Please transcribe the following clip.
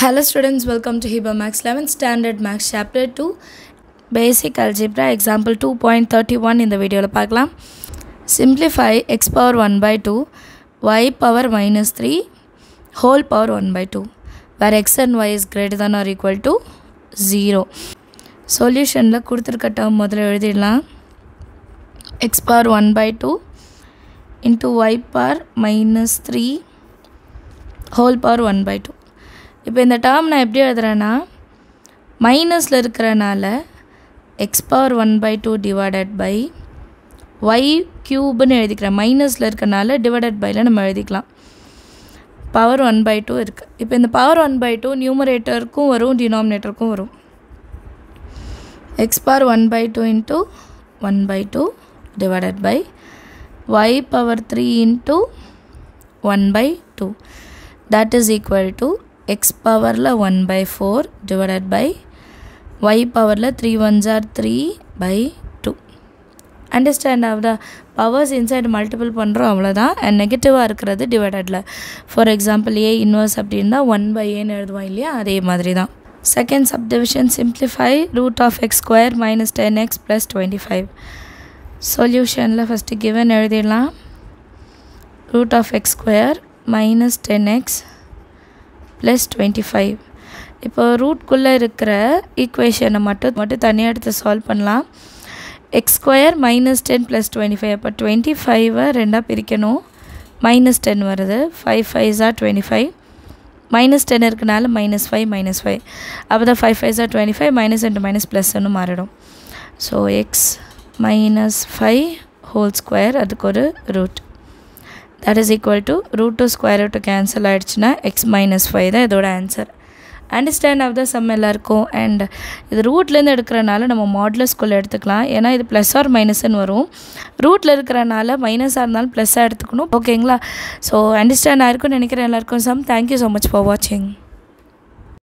Hello students, welcome to Hiba Max 11th Standard Max Chapter 2 Basic Algebra Example 2.31 இந்த வீடியோவில் பார்க்கலாம். Simplify x power 1 by 2 y power minus 3 whole power 1 by 2 where x and y is greater than or equal to 0. Solutionல கொடுத்திருக்க term முதல்ல எழுதிடலாம். x power 1 by 2 into y power minus 3 whole power 1 by 2. இப்போ இந்த term நான் எப்படி எழுதுறேன்னா மைனஸில் இருக்கிறனால x power 1 by 2 divided by y க்யூப்னு எழுதிக்கிறேன். மைனஸில் இருக்கிறனால டிவைடட் பையில் நம்ம எழுதிக்கலாம். பவர் 1 by 2 இருக்குது. இப்போ இந்த பவர் 1 by 2 நியூமரேட்டருக்கும் வரும் டினாமினேட்டருக்கும் வரும். X power 1 by 2 into 1 by 2 divided by Y power 3 into 1 by 2 that is equal to x power la 1 by 4 divided by y power la 3 ones are 3 by 2. Understand how the powers inside multiple பண்றோம் அவ்வளவுதான். and நெகட்டிவா இருக்குறது டிவைடட்ல. for example a inverse அப்படினா 1 by a ன்னு எழுதுவோம் இல்லையா, அதே மாதிரி தான். second subdivision simplify root of x square minus 10x plus 25. solutionல first given எழுதிடலாம். root of x square minus 10x plus 25. இப்போ ரூட்குள்ளே இருக்கிற ஈக்குவேஷனை மட்டும் தனியாக எடுத்து சால்வ் பண்ணலாம். X square minus 10 plus 25. அப்போ 25 ரெண்டாக பிரிக்கணும். மைனஸ் 10 வருது. 5 5s are 25. மைனஸ் 10 இருக்கனால மைனஸ் 5 அப்போ தான் 5 5s are 25. Minus into minus ப்ளஸ்ன்னு மாறிடும். So x minus 5 whole square அதுக்கு ஒரு root. that is equal to root 2 square root cancel ஆயிடுச்சுன்னா x minus 5 தான் இதோட answer. Understand of the sum எல்லாருக்கும். அண்ட் இது ரூட்லேருந்து எடுக்கிறனால நம்ம மாடுலஸ்குள்ளே எடுத்துக்கலாம். ஏன்னா இது ப்ளஸ் ஆர் மைனஸ்ன்னு வரும். ரூட்டில் இருக்கிறனால மைனஸாக இருந்தாலும் ப்ளஸ்ஸாக எடுத்துக்கணும். ஓகேங்களா? ஸோ அண்டர்ஸ்டாண்ட் ஆயிருக்கும்னு நினைக்கிறேன் எல்லாருக்கும் sum. Thank you so much for வாட்சிங்.